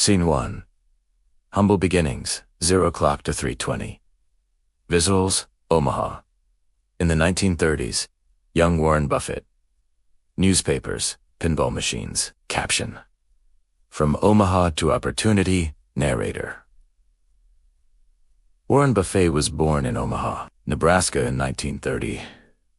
Scene 1. Humble beginnings, 0 o'clock to 3:20. Visuals, Omaha. In the 1930s, young Warren Buffett. Newspapers, pinball machines. Caption: From Omaha to Opportunity, narrator. Warren Buffett was born in Omaha, Nebraska in 1930,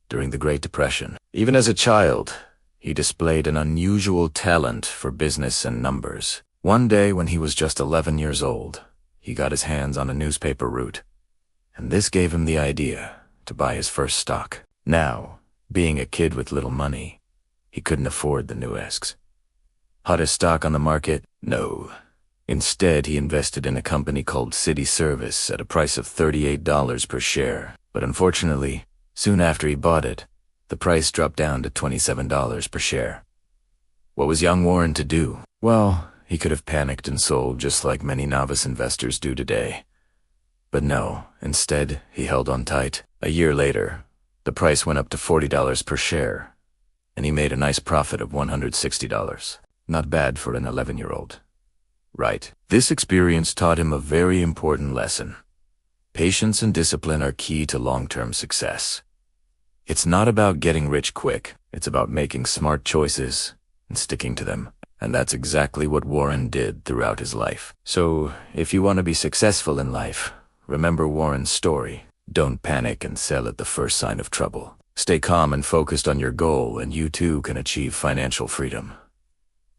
during the Great Depression. Even as a child, he displayed an unusual talent for business and numbers. One day when he was just 11 years old, he got his hands on a newspaper route, and this gave him the idea to buy his first stock. Now, being a kid with little money, he couldn't afford the newesks. Hottest stock on the market? No. Instead, he invested in a company called City Service at a price of $38 per share. But unfortunately, soon after he bought it, the price dropped down to $27 per share. What was young Warren to do? Well, he could have panicked and sold just like many novice investors do today. But no, instead, he held on tight. A year later, the price went up to $40 per share, and he made a nice profit of $160. Not bad for an 11-year-old. Right. This experience taught him a very important lesson. Patience and discipline are key to long-term success. It's not about getting rich quick. It's about making smart choices and sticking to them. And that's exactly what Warren did throughout his life. So, if you want to be successful in life, remember Warren's story. Don't panic and sell at the first sign of trouble. Stay calm and focused on your goal, and you too can achieve financial freedom.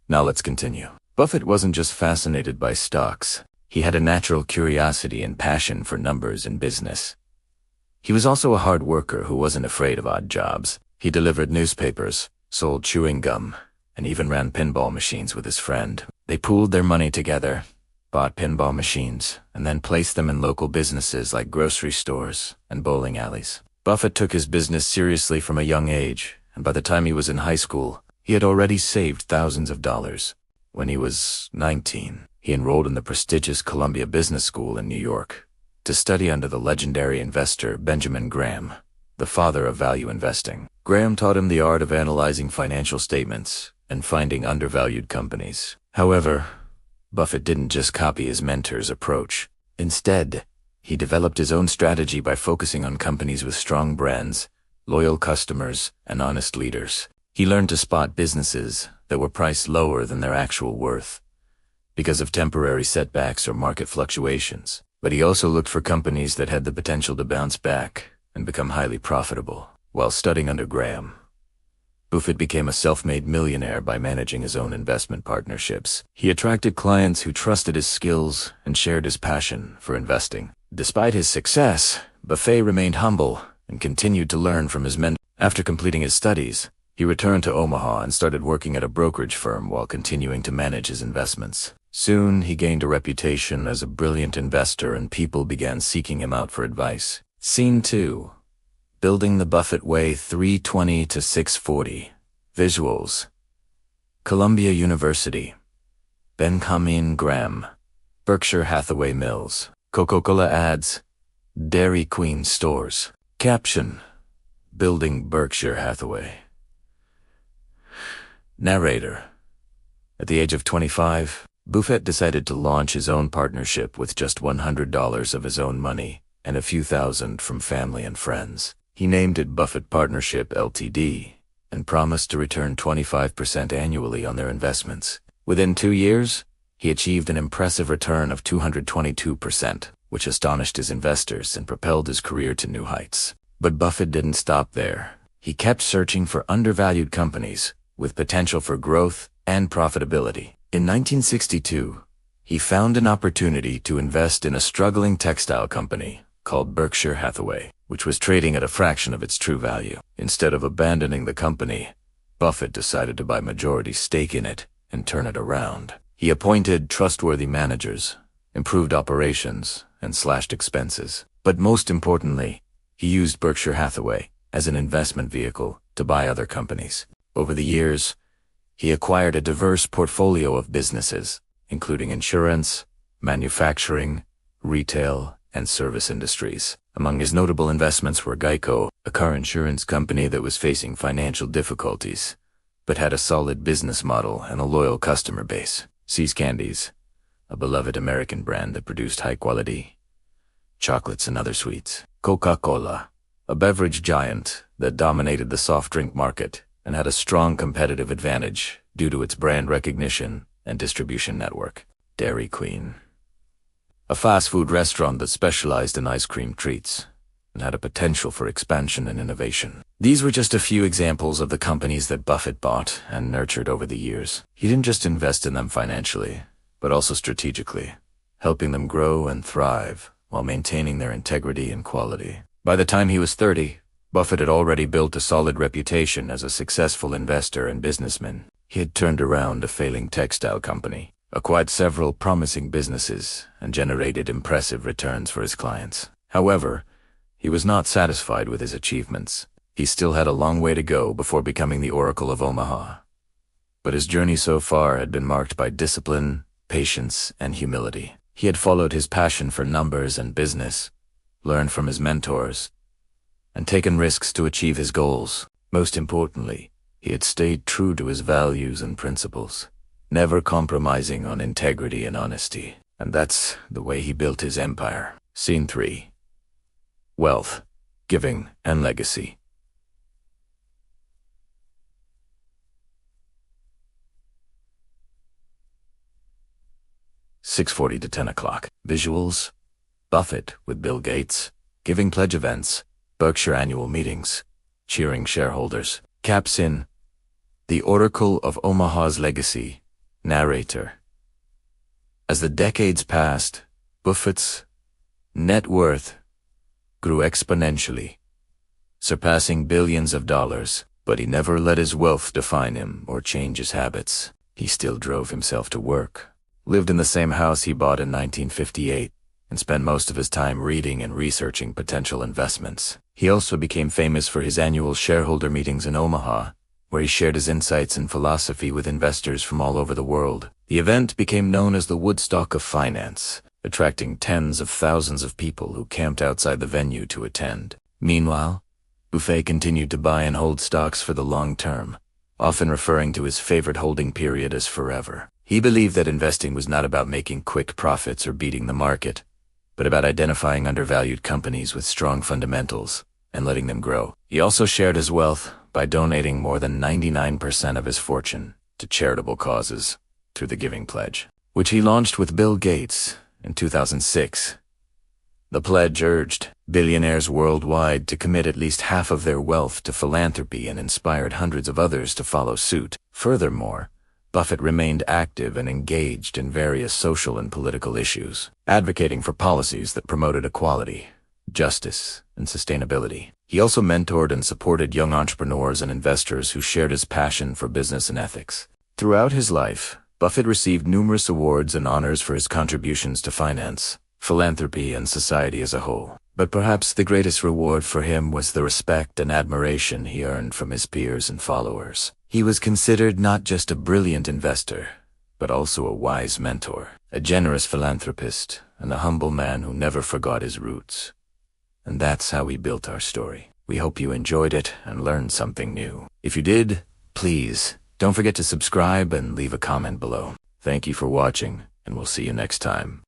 Now let's continue. Buffett wasn't just fascinated by stocks. He had a natural curiosity and passion for numbers in business. He was also a hard worker who wasn't afraid of odd jobs. He delivered newspapers, sold chewing gum, and even ran pinball machines with his friend. They pooled their money together, bought pinball machines, and then placed them in local businesses like grocery stores and bowling alleys. Buffett took his business seriously from a young age, and by the time he was in high school, he had already saved thousands of dollars. When he was 19, he enrolled in the prestigious Columbia Business School in New York to study under the legendary investor Benjamin Graham, the father of value investing. Graham taught him the art of analyzing financial statements and finding undervalued companies. However, Buffett didn't just copy his mentor's approach. Instead, he developed his own strategy by focusing on companies with strong brands, loyal customers, and honest leaders. He learned to spot businesses that were priced lower than their actual worth because of temporary setbacks or market fluctuations. But he also looked for companies that had the potential to bounce back and become highly profitable. While studying under Graham, Buffett became a self-made millionaire by managing his own investment partnerships. He attracted clients who trusted his skills and shared his passion for investing. Despite his success, Buffett remained humble and continued to learn from his mentor. After completing his studies, he returned to Omaha and started working at a brokerage firm while continuing to manage his investments. Soon, he gained a reputation as a brilliant investor, and people began seeking him out for advice. Scene 2. Building the Buffett Way, 320 to 640. Visuals: Columbia University, Benjamin Graham, Berkshire Hathaway Mills, Coca-Cola ads, Dairy Queen stores. Caption: Building Berkshire Hathaway. Narrator: At the age of 25, Buffett decided to launch his own partnership with just $100 of his own money and a few thousand from family and friends. He named it Buffett Partnership Ltd. and promised to return 25% annually on their investments. Within 2 years, he achieved an impressive return of 222%, which astonished his investors and propelled his career to new heights. But Buffett didn't stop there. He kept searching for undervalued companies with potential for growth and profitability. In 1962, he found an opportunity to invest in a struggling textile company called Berkshire Hathaway, which was trading at a fraction of its true value. Instead of abandoning the company, Buffett decided to buy majority stake in it and turn it around. He appointed trustworthy managers, improved operations, and slashed expenses. But most importantly, he used Berkshire Hathaway as an investment vehicle to buy other companies. Over the years, he acquired a diverse portfolio of businesses, including insurance, manufacturing, retail, and service industries. Among his notable investments were Geico, a car insurance company that was facing financial difficulties, but had a solid business model and a loyal customer base. See's Candies, a beloved American brand that produced high-quality chocolates and other sweets. Coca-Cola, a beverage giant that dominated the soft drink market and had a strong competitive advantage due to its brand recognition and distribution network. Dairy Queen, a fast food restaurant that specialized in ice cream treats and had a potential for expansion and innovation. These were just a few examples of the companies that Buffett bought and nurtured over the years. He didn't just invest in them financially, but also strategically, helping them grow and thrive while maintaining their integrity and quality. By the time he was 30, Buffett had already built a solid reputation as a successful investor and businessman. He had turned around a failing textile company, acquired several promising businesses, and generated impressive returns for his clients. However, he was not satisfied with his achievements. He still had a long way to go before becoming the Oracle of Omaha. But his journey so far had been marked by discipline, patience, and humility. He had followed his passion for numbers and business, learned from his mentors, and taken risks to achieve his goals. Most importantly, he had stayed true to his values and principles, never compromising on integrity and honesty. And that's the way he built his empire. Scene 3. Wealth, Giving, and Legacy. (6:40 to 10 o'clock). Visuals: Buffett with Bill Gates, giving pledge events, Berkshire annual meetings, cheering shareholders. Caps in: The Oracle of Omaha's Legacy. Narrator. As the decades passed, Buffett's net worth grew exponentially, surpassing billions of dollars, but he never let his wealth define him or change his habits. He still drove himself to work, lived in the same house he bought in 1958, and spent most of his time reading and researching potential investments. He also became famous for his annual shareholder meetings in Omaha, where he shared his insights and philosophy with investors from all over the world. The event became known as the Woodstock of Finance, attracting tens of thousands of people who camped outside the venue to attend. Meanwhile, Buffett continued to buy and hold stocks for the long term, often referring to his favorite holding period as forever. He believed that investing was not about making quick profits or beating the market, but about identifying undervalued companies with strong fundamentals and letting them grow. He also shared his wealth by donating more than 99% of his fortune to charitable causes through the Giving Pledge, which he launched with Bill Gates in 2006. The pledge urged billionaires worldwide to commit at least half of their wealth to philanthropy and inspired hundreds of others to follow suit. Furthermore, Buffett remained active and engaged in various social and political issues, advocating for policies that promoted equality, justice, and sustainability. He also mentored and supported young entrepreneurs and investors who shared his passion for business and ethics. Throughout his life, Buffett received numerous awards and honors for his contributions to finance, philanthropy, and society as a whole. But perhaps the greatest reward for him was the respect and admiration he earned from his peers and followers. He was considered not just a brilliant investor, but also a wise mentor, a generous philanthropist, and a humble man who never forgot his roots. And that's how we built our story. We hope you enjoyed it and learned something new. If you did, please don't forget to subscribe and leave a comment below. Thank you for watching, and we'll see you next time.